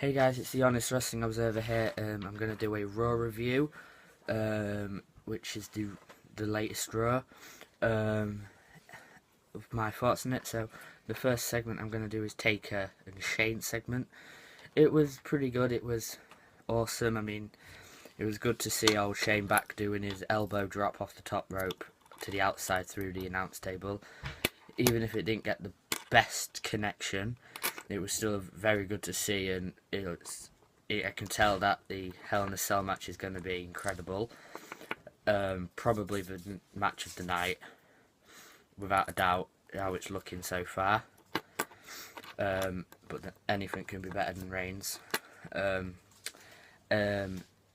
Hey guys, it's the Honest Wrestling Observer here. I'm going to do a Raw review, which is the latest Raw, of my thoughts on it. So the first segment I'm going to do is Taker and Shane segment. It was pretty good. It was awesome. I mean, it was good to see old Shane back doing his elbow drop off the top rope to the outside through the announce table. Even if it didn't get the best connection, it was still very good to see, and I can tell that the Hell in a Cell match is going to be incredible. Probably the match of the night, without a doubt, how it's looking so far. But anything can be better than Reigns.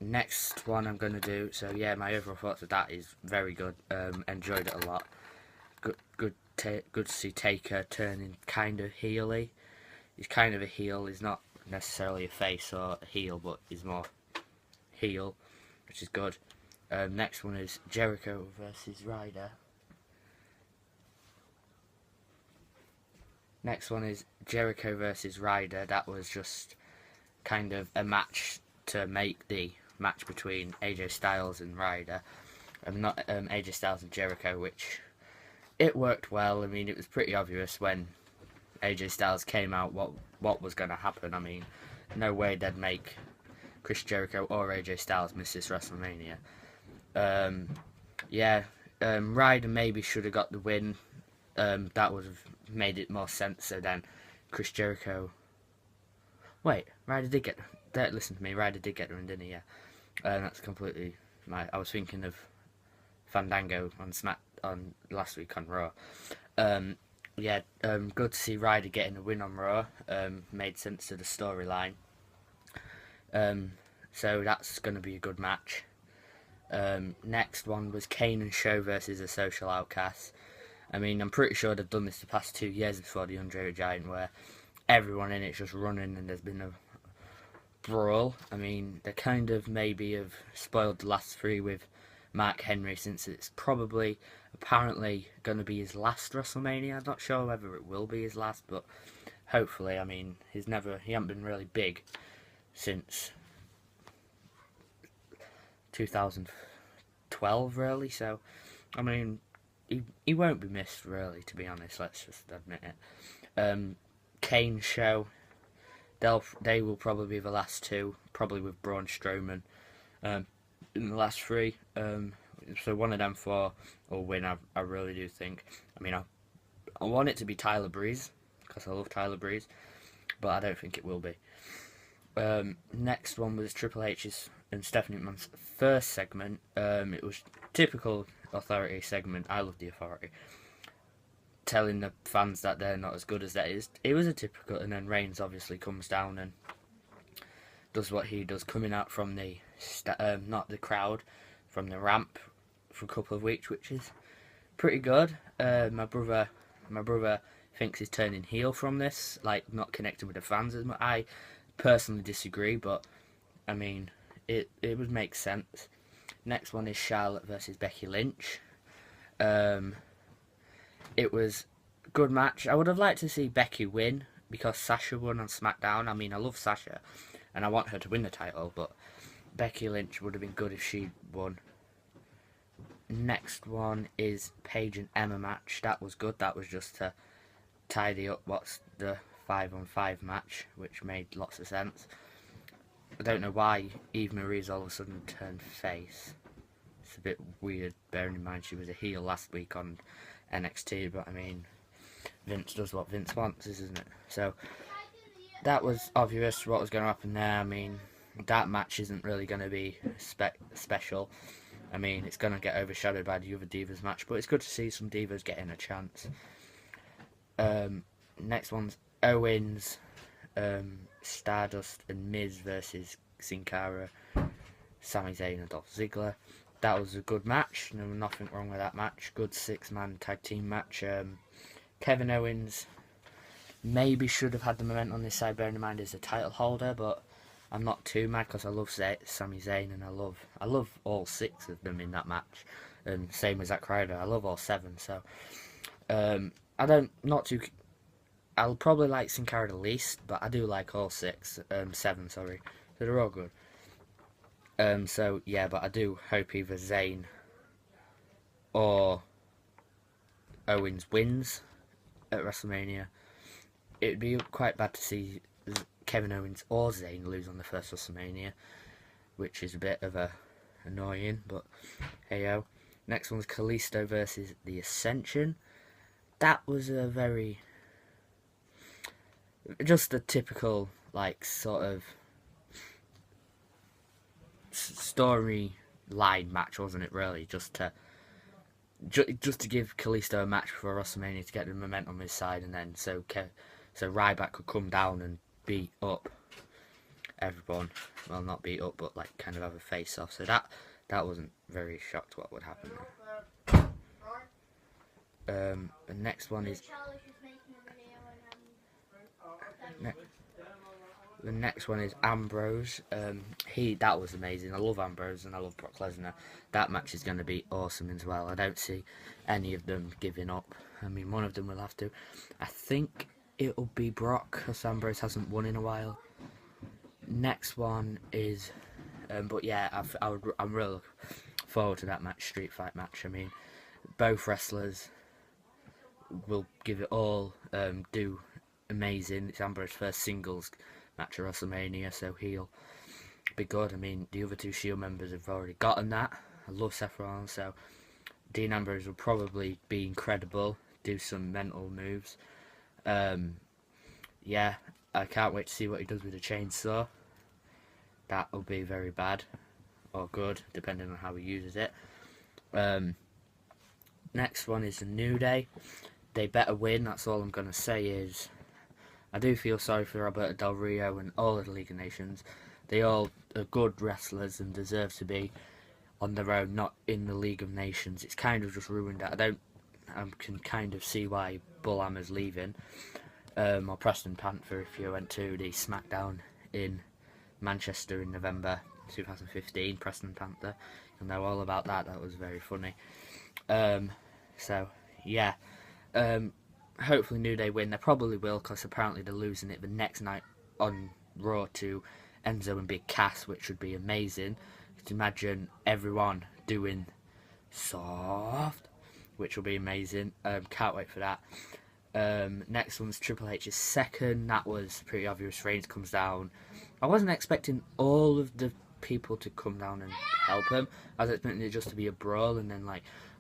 Next one I'm going to do, so yeah, my overall thoughts of that is very good. Enjoyed it a lot. Good to see Taker turning kind of heely. He's kind of a heel. He's not necessarily a face or a heel, but he's more heel, which is good. Next one is Jericho versus Ryder. Next one is Jericho versus Ryder. That was just kind of a match to make the match between AJ Styles and Ryder. Not AJ Styles and Jericho, which it worked well. I mean, it was pretty obvious when AJ Styles came out what was going to happen. I mean, no way they'd make Chris Jericho or AJ Styles miss this WrestleMania. Ryder maybe should have got the win. That would have made it more sense. So then Chris Jericho. Wait, Ryder did get. Listen to me. Ryder did get the win, didn't he? Yeah. That's completely. I was thinking of Fandango on last week on Raw. Good to see Ryder getting a win on Raw. Made sense to the storyline. So that's going to be a good match. Next one was Kane and Show versus the Social Outcasts. I mean, I'm pretty sure they've done this the past 2 years before the Andre the Giant, where everyone in it's just running and there's been a brawl. I mean, they kind of maybe have spoiled the last three with Mark Henry, since it's apparently going to be his last WrestleMania. I'm not sure whether it will be his last, but hopefully. I mean, he hasn't been really big since 2012, really. So, I mean, he won't be missed, really, to be honest. Let's just admit it. Kane Show, they will probably be the last two, probably with Braun Strowman in the last three. So one of them four will win. I really do think. I mean, I want it to be Tyler Breeze because I love Tyler Breeze, but I don't think it will be. Next one was Triple H's and Stephanie McMahon's first segment. It was typical Authority segment. I love the Authority, telling the fans that they're not as good as that is. It was a typical, and then Reigns obviously comes down and does what he does, coming out from the not the crowd, from the ramp for a couple of weeks, which is pretty good. My brother thinks he's turning heel from this, like not connecting with the fans as much. I personally disagree, but I mean, it would make sense. Next one is Charlotte versus Becky Lynch. It was a good match. I would have liked to see Becky win because Sasha won on SmackDown. I mean, I love Sasha and I want her to win the title, but Becky Lynch would have been good if she won. Next one is Paige and Emma match. That was good. That was just to tidy up what's the 5-on-5 match, which made lots of sense. I don't know why Eve Marie's all of a sudden turned face. It's a bit weird, bearing in mind she was a heel last week on NXT, but I mean, Vince does what Vince wants, isn't it? So that was obvious what was going to happen there. I mean, that match isn't really going to be special. I mean, it's going to get overshadowed by the other Divas match, but it's good to see some Divas getting a chance. Next one's Owens, Stardust and Miz versus Sin Cara, Sami Zayn and Dolph Ziggler. That was a good match. No, nothing wrong with that match. Good 6-man tag team match. Kevin Owens maybe should have had the momentum on this side, bearing in mind he's a title holder, but I'm not too mad because I love Sami Zayn and I love all 6 of them in that match. And same with Zack Ryder. I love all 7. So not too I'll probably like Sin Cara the least, but I do like all seven, sorry. So they're all good. So yeah, but I do hope either Zayn or Owens wins at WrestleMania. It'd be quite bad to see Kevin Owens or Zayn lose on the first WrestleMania, which is a bit of a annoying, but hey-o. Next one's Kalisto versus The Ascension. That was a very... just a typical, like, sort of story line match, wasn't it, really? Just to give Kalisto a match before WrestleMania to get the momentum on his side, and then so Ryback could come down and beat up everyone. Well, not beat up, but like kind of have a face off. So that wasn't very shocked what would happen there. The next one is the next one is Ambrose. That was amazing. I love Ambrose and I love Brock Lesnar. That match is going to be awesome as well. I don't see any of them giving up. I mean, one of them will have to. I think it'll be Brock, because Ambrose hasn't won in a while. Next one is, but yeah, I'm really looking forward to that match, street fight match. I mean, both wrestlers will give it all, do amazing. It's Ambrose's first singles match at WrestleMania, so he'll be good. I mean, the other two Shield members have already gotten that. I love Seth Rollins, so Dean Ambrose will probably be incredible, do some mental moves. Yeah, I can't wait to see what he does with the chainsaw. That will be very bad or good, depending on how he uses it. Next one is the New Day. They better win. That's all I'm going to say is I do feel sorry for Roberto Del Rio and all of the League of Nations. They all are good wrestlers and deserve to be on their own, not in the League of Nations. It's kind of just ruined that. I can kind of see why Bull Hammer's leaving. Or Preston Panther, if you went to the SmackDown in Manchester in November 2015, Preston Panther. You'll know all about that. That was very funny. So, yeah. Hopefully New Day win. They probably will, because apparently they're losing it the next night on Raw to Enzo and Big Cass, which would be amazing. Just imagine everyone doing soft, which will be amazing. Can't wait for that. Next one's Triple H's second. That was pretty obvious. Reigns comes down. I wasn't expecting all of the people to come down and help him. I was expecting it just to be a brawl and then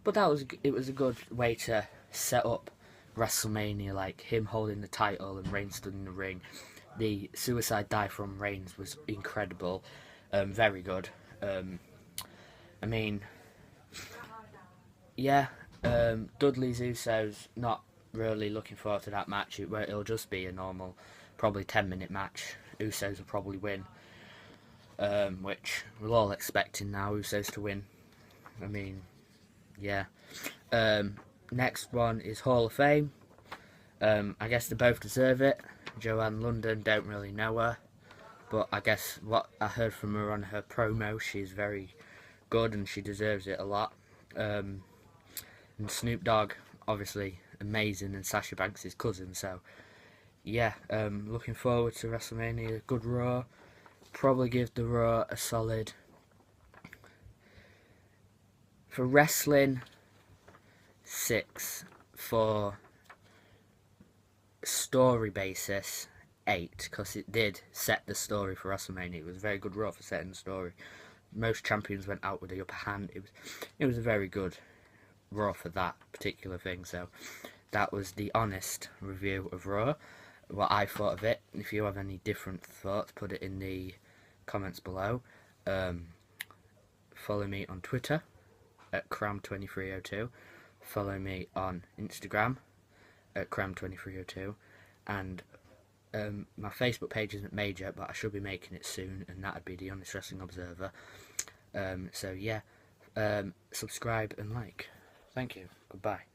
but it was a good way to set up WrestleMania, like him holding the title and Reigns stood in the ring. The suicide dive from Reigns was incredible. Very good. I mean, yeah. Dudley's Usos, not really looking forward to that match. It'll just be a normal, probably 10-minute match. Usos will probably win, which we're all expecting now, Usos to win. I mean, yeah. Next one is Hall of Fame. I guess they both deserve it. Joanne London, don't really know her, but I guess what I heard from her on her promo, she's very good and she deserves it a lot. And Snoop Dogg, obviously amazing, and Sasha Banks' his cousin, so yeah, looking forward to WrestleMania. Good Raw. Probably give the Raw a solid, for wrestling, 6. For story basis, 8, because it did set the story for WrestleMania. It was a very good Raw for setting the story. Most champions went out with the upper hand. It was a very good Raw for that particular thing. So that was the honest review of Raw, what I thought of it. If you have any different thoughts, put it in the comments below. Follow me on Twitter at Cram2302. Follow me on Instagram at Cram2302, and my Facebook page isn't made yet, but I should be making it soon, and that'd be the Honest Wrestling Observer. So yeah, subscribe and like. Thank you. Goodbye.